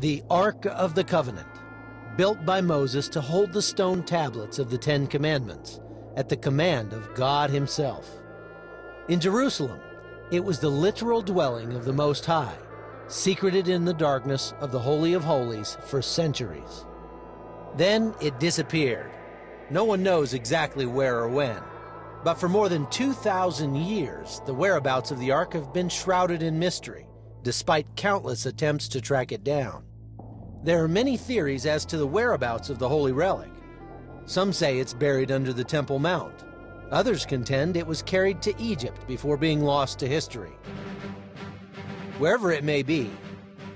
The Ark of the Covenant, built by Moses to hold the stone tablets of the Ten Commandments at the command of God Himself. In Jerusalem, it was the literal dwelling of the Most High, secreted in the darkness of the Holy of Holies for centuries. Then it disappeared. No one knows exactly where or when, but for more than 2,000 years, the whereabouts of the Ark have been shrouded in mystery, despite countless attempts to track it down. There are many theories as to the whereabouts of the holy relic. Some say it's buried under the Temple Mount. Others contend it was carried to Egypt before being lost to history. Wherever it may be,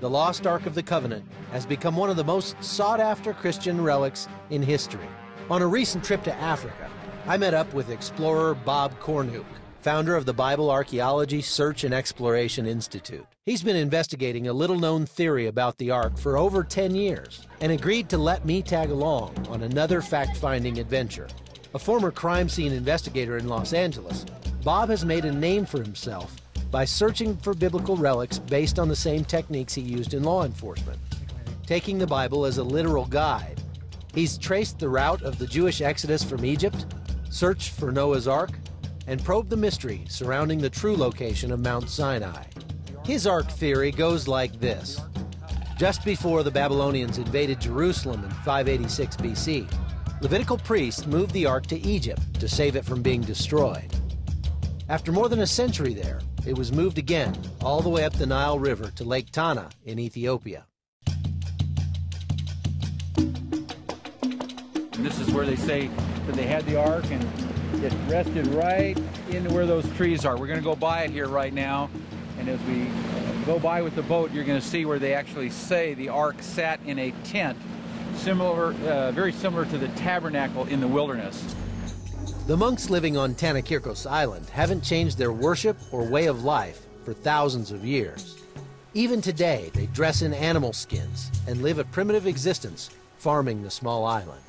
the lost Ark of the Covenant has become one of the most sought-after Christian relics in history. On a recent trip to Africa, I met up with explorer Bob Cornuke, founder of the Bible Archaeology Search and Exploration Institute. He's been investigating a little-known theory about the Ark for over 10 years and agreed to let me tag along on another fact-finding adventure. A former crime scene investigator in Los Angeles, Bob has made a name for himself by searching for biblical relics based on the same techniques he used in law enforcement. Taking the Bible as a literal guide, he's traced the route of the Jewish exodus from Egypt, searched for Noah's Ark, and probed the mystery surrounding the true location of Mount Sinai. His Ark theory goes like this. Just before the Babylonians invaded Jerusalem in 586 BC, Levitical priests moved the Ark to Egypt to save it from being destroyed. After more than a century there, it was moved again, all the way up the Nile River to Lake Tana in Ethiopia. And this is where they say that they had the Ark, and it rested right into where those trees are. We're going to go by it here right now, and as we go by with the boat, you're going to see where they actually say the Ark sat in a tent, similar, very similar to the tabernacle in the wilderness. The monks living on Tanakirkos Island haven't changed their worship or way of life for thousands of years. Even today, they dress in animal skins and live a primitive existence farming the small island.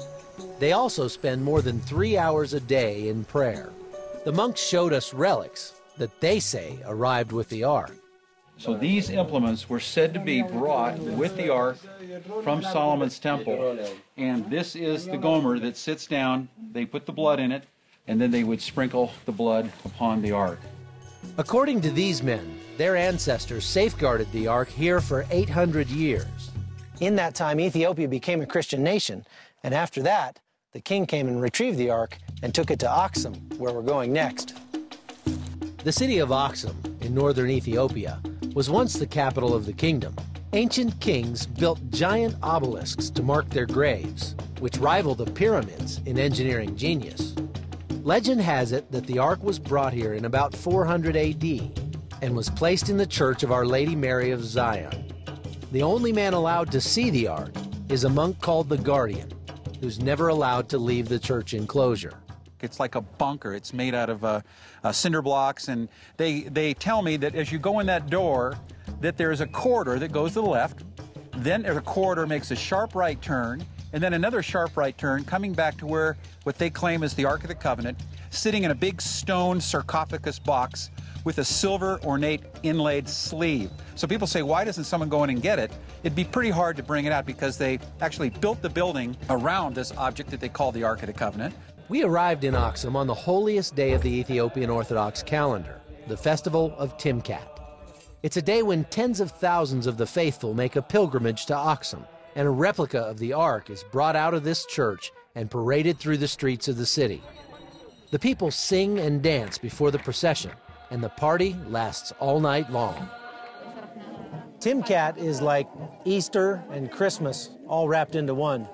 They also spend more than 3 hours a day in prayer. The monks showed us relics that they say arrived with the Ark. So these implements were said to be brought with the Ark from Solomon's temple. And this is the gomer that sits down. They put the blood in it, and then they would sprinkle the blood upon the Ark. According to these men, their ancestors safeguarded the Ark here for 800 years. In that time, Ethiopia became a Christian nation, and after that, the king came and retrieved the Ark and took it to Axum, where we're going next. The city of Axum, in northern Ethiopia, was once the capital of the kingdom. Ancient kings built giant obelisks to mark their graves, which rival the pyramids in engineering genius. Legend has it that the Ark was brought here in about 400 AD and was placed in the church of Our Lady Mary of Zion. The only man allowed to see the Ark is a monk called the Guardian, who's never allowed to leave the church enclosure. It's like a bunker. It's made out of cinder blocks, and they tell me that as you go in that door, that there's a corridor that goes to the left, then there's a corridor makes a sharp right turn, and then another sharp right turn coming back to where what they claim is the Ark of the Covenant, sitting in a big stone sarcophagus box with a silver ornate inlaid sleeve. So people say, why doesn't someone go in and get it? It'd be pretty hard to bring it out because they actually built the building around this object that they call the Ark of the Covenant. We arrived in Axum on the holiest day of the Ethiopian Orthodox calendar, the festival of Timkat. It's a day when tens of thousands of the faithful make a pilgrimage to Axum, and a replica of the Ark is brought out of this church and paraded through the streets of the city. The people sing and dance before the procession, and the party lasts all night long. Timkat is like Easter and Christmas all wrapped into one.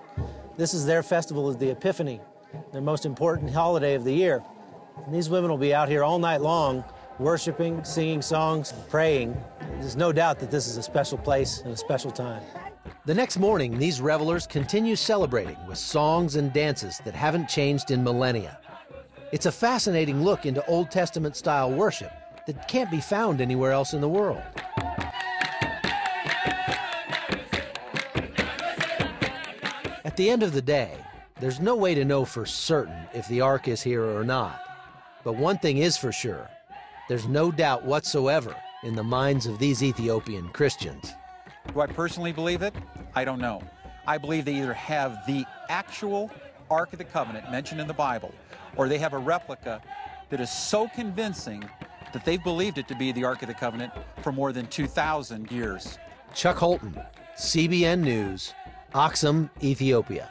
This is their festival of the Epiphany, their most important holiday of the year. And these women will be out here all night long, worshiping, singing songs, praying. There's no doubt that this is a special place and a special time. The next morning, these revelers continue celebrating with songs and dances that haven't changed in millennia. It's a fascinating look into Old Testament-style worship that can't be found anywhere else in the world. At the end of the day, there's no way to know for certain if the Ark is here or not. But one thing is for sure, there's no doubt whatsoever in the minds of these Ethiopian Christians. Do I personally believe it? I don't know. I believe they either have the actual Ark of the Covenant mentioned in the Bible, or they have a replica that is so convincing that they've believed it to be the Ark of the Covenant for more than 2,000 years. Chuck Holton, CBN News, Aksum, Ethiopia.